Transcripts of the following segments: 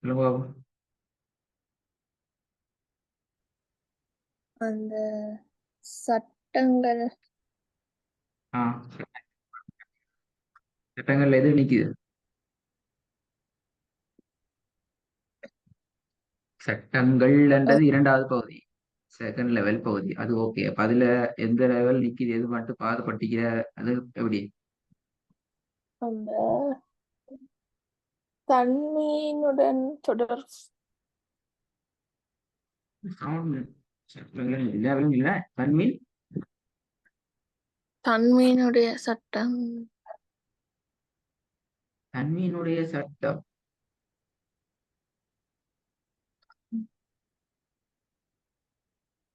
சொல்லுங்க. அந்த சட்டங்கள். ஆ சட்டங்கள்ல எது நிக்குது? சட்டங்கள்ன்றது இரண்டாவது பகுதி, செகண்ட் லெவல் பகுதி. அது ஓகே. அப்ப அதுல எந்த லெவல் நிக்குது, எது மட்டும் பாதுபட்டிக்கிற, அது எப்படி? அந்த தன்மையினுடன் தொடர். சவுண்ட் சட்டங்கள் லெவலும் இல்ல, தன்மீன் தன்மையினுடைய சட்டம். தன்மீனுடைய சட்டம்.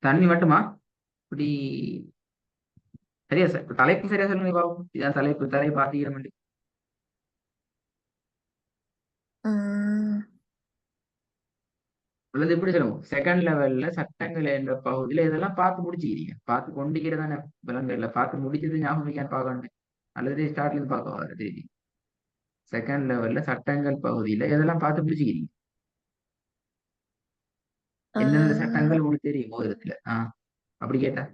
தன்மை மட்டுமா? இப்படி சரியா சார், தலைப்பு சரியா சொல்லுங்க பாப்போம். இதான் தலைப்பு, தலைப்பு ஆத்திக்கிறேன். உம் அல்லது எப்படி சொல்லுவோம், செகண்ட் லெவல்ல சட்டங்கள் என்ற பகுதியில இதெல்லாம் பார்த்து முடிச்சுக்கிறீங்க, பார்த்து கொண்டிக்கிறதானே விலங்குல பார்த்து முடிச்சது ஞாபகம் வைக்கான்னு பார்க்கணும். அல்லது ஸ்டார்ட்ல இருந்து பார்க்க வர செகண்ட் லெவல்ல சட்டங்கள் பகுதியில இதெல்லாம் பார்த்து முடிச்சுக்கிறீங்க. எந்தெந்த ஆஹ் சட்டங்கள் உங்களுக்கு தெரியும் மோதிரத்துல? அப்படி கேட்டா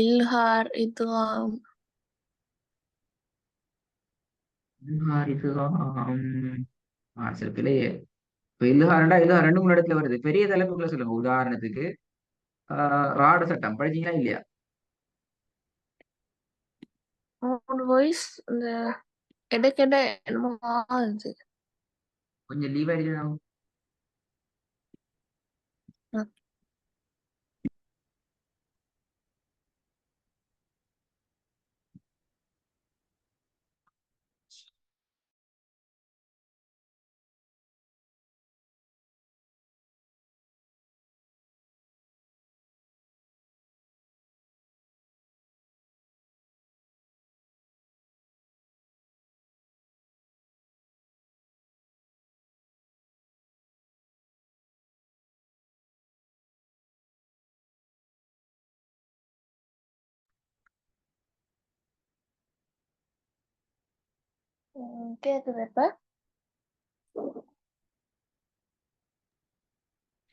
இல்ஹார் இதுவாம். இதுதான். சரி பிள்ளையே. இப்ப இல்லுகாரண்டா இல்லுகார் ரெண்டு மூணு இடத்துல வருது. பெரிய தலைப்புகளை சொல்லுங்க. உதாரணத்துக்கு ராடு சட்டம் படிச்சீங்களா இல்லையா? உங்களோட வாய்ஸ் இந்த இடைக்கிட என்னமோ ஆகுது. கொஞ்சம் லீவ் ஆயிடுச்சு. அஹ் கேக்குது இப்ப.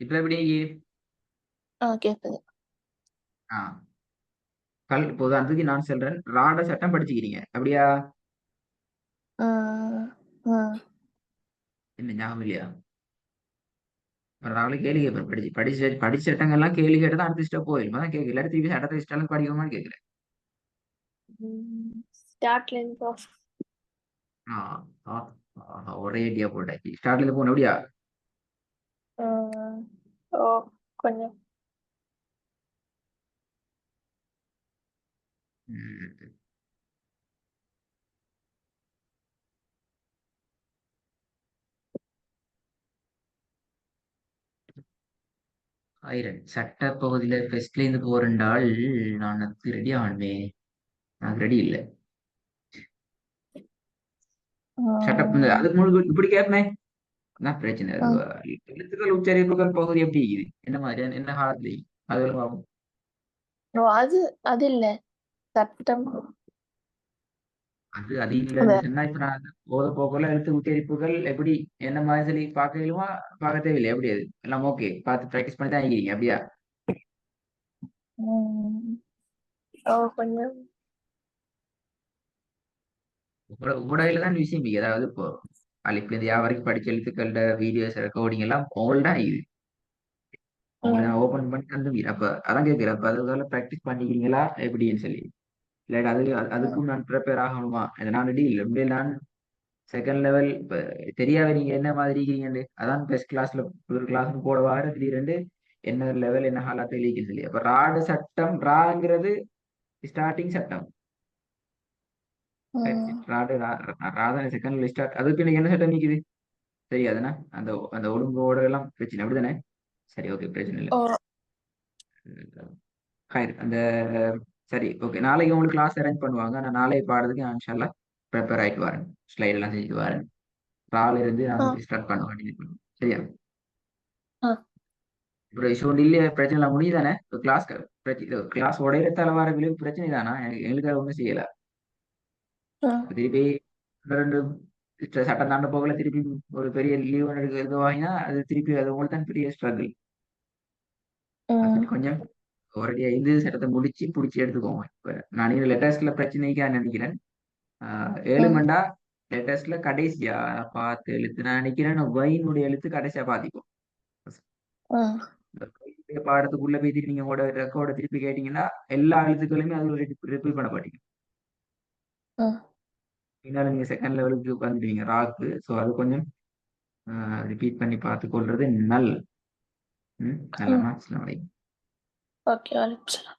இப்ப எப்படி? கேக்குது. ஆஹ் இப்போ உதாரணத்துக்கு நான் சொல்றேன், ராட சட்டம் படிச்சுக்கிறீங்க அப்படியா? உம் உம் என்ன ஞாபகம் இல்லையா? ஒரு நாளைக்கு கேள்வி கேட்பேன். படிச்ச சட்டங்கள்லாம் கேள்வி கேட்டு தான் அடுத்த ஸ்டெப் போயிடும். அதான் கேட்கல, திருப்பி அடுத்த ஸ்டெப் படிக்குமான்னு கேட்கல. ஸ்டார்ட்ல இருந்து. ஆஹ் ஆஹ் ஒரே ஐடியா போட்டாச்சு. ஸ்டார்ட்ல இருந்து போன அப்படியா? உம் ஓ, கொஞ்சம். ம். ஆயிரம் சட்ட பகுதியில ஃபர்ஸ்ட்ல இருந்து போறேன்டால் நான் அதுக்கு ரெடி ஆகணுமே. நான் ரெடி இல்லை. சட்ட உம் அதுக்கு முன்னாடி இப்படி கேட்பேன். அதான் பிரச்சனை. உம் எழுத்துக்கள் உச்சரிப்புகள் பகுதி எப்படி இருக்குது, என்ன மாதிரி, என்ன காலத்துல அதெல்லாம் பார்ப்போம். ஓ, அது இல்ல சட்டம். அது அது அந்த இல்லைன்னு சொன்னா இப்ப நான் போத போக்குல எழுத்து உச்சரிப்புகள் எப்படி என்ன மாதிரி சொல்லி பார்க்கலுமா? பார்க்க தேவையில்லை. எப்படி அது எல்லாம் ஓகே, பார்த்து ப்ராக்டிஸ் பண்ணி தான் இருக்கிறீங்க அப்படியா? உம் ஓ, கொஞ்சம். உங்களோட தான் விஷயம் இருக்கு. அதாவது இப்போ அலிப்ல இருந்து யா வரைக்கும் படிச்ச எழுத்துக்களோட வீடியோஸ் ரெக்கார்டிங் எல்லாம் ஓல்டா இது. உங்களை உம் நான் ஓபன் பண்ணி தந்துவீர். அப்ப அதான் கேட்கிறேன், அப்ப அதுக்காக ப்ராக்டிஸ் பண்ணிக்கிறீங்களா எப்படின்னு சொல்லி. இல்லாட்டி உம் அதுக்கும் நான் ப்ரிப்பேர் ஆகணுமா? இதை நான் ரெடி இல்லை. இப்படி நான் செகண்ட் லெவல் இப்ப தெரியாது நீங்க என்ன மாதிரி இருக்கீங்கன்னு. அதான் பெஸ்ட் கிளாஸ்ல ஒரு கிளாஸ் போட வார திடீரெண்டு என்ன லெவல் என்ன ஹாலாத்த லீக்குன்னு சொல்லி. அப்ப ராடு சட்டம், ராங்கிறது ஸ்டார்டிங் சட்டம். உம் ராடு ராதான செகண்ட் ஸ்டார்ட். அதுக்கு இன்னைக்கு என்ன சட்டம் நிக்குது தெரியாதுன்னா அந்த அந்த ஒழுங்கோட எல்லாம் பிரச்சனை அப்படிதானே? சரி ஓகே, பிரச்சனை இல்லை. ஓ. அந்த சரி ஓகே, நாளைக்கு உங்களுக்கு கிளாஸ் அரேஞ்ச் பண்ணுவாங்க. நான் நாளைக்கு பாடுறதுக்கு நான் இன்ஷால்லா ப்ரிப்பேர் ஆயிட்டு வரேன். ஸ்லைட் எல்லாம் செஞ்சுட்டு வரேன். ரால இருந்து ஆ நான் ஸ்டார்ட் பண்ணுவேன். சரியா? ஆ ஒரு இஷ்யூ இல்லையே, பிரச்சனை எல்லாம் முடியுதானே? இப்போ கிளாஸ் பிரச்சனை, கிளாஸ் உடையிறதால வர விளைவு பிரச்சனை தானா? எங்களுக்கு அதை ஒன்றும் செய்யல. ஆ திருப்பி ரெண்டு சட்டம் தாண்ட போகல திருப்பி ஒரு பெரிய லீவ் எடுக்க இதுவாகினா அது திருப்பி அது உங்களுக்கு தான் பெரிய ஸ்ட்ரகிள். ம் கொஞ்சம் ஒரேடியா இது சட்டத்தை முடிச்சு பிடிச்சி எடுத்துக்கோங்க. இப்ப நான் இது லேட்டஸ்ட்ல பிரச்சனைக்கா நினைக்கிறேன். 7 ம் மண்டா லேட்டஸ்ட்ல கடைசியா பார்த்து எழுத்து நான் நினைக்கிறேன் வைனுடைய எழுத்து கடைசியா பாதிக்கும். ம் இந்த வைனுடைய பாடத்துக்குள்ள போய் திருப்பி நீங்க உங்களோட ரெக்கார்டை திருப்பி கேட்டீங்கன்னா எல்லா எழுத்துக்களுமே அது ரிப்பீட் பண்ண மாட்டீங்க. ம் பின்னால நீங்க செகண்ட் லெவலுக்கு வந்துடுவீங்க ராக்கு. ஸோ அது கொஞ்சம் ரிப்பீட் பண்ணி பார்த்து கொள்றது நல்ல. ம் நல்ல. ஓகே, வலைக்கம் சலாம்.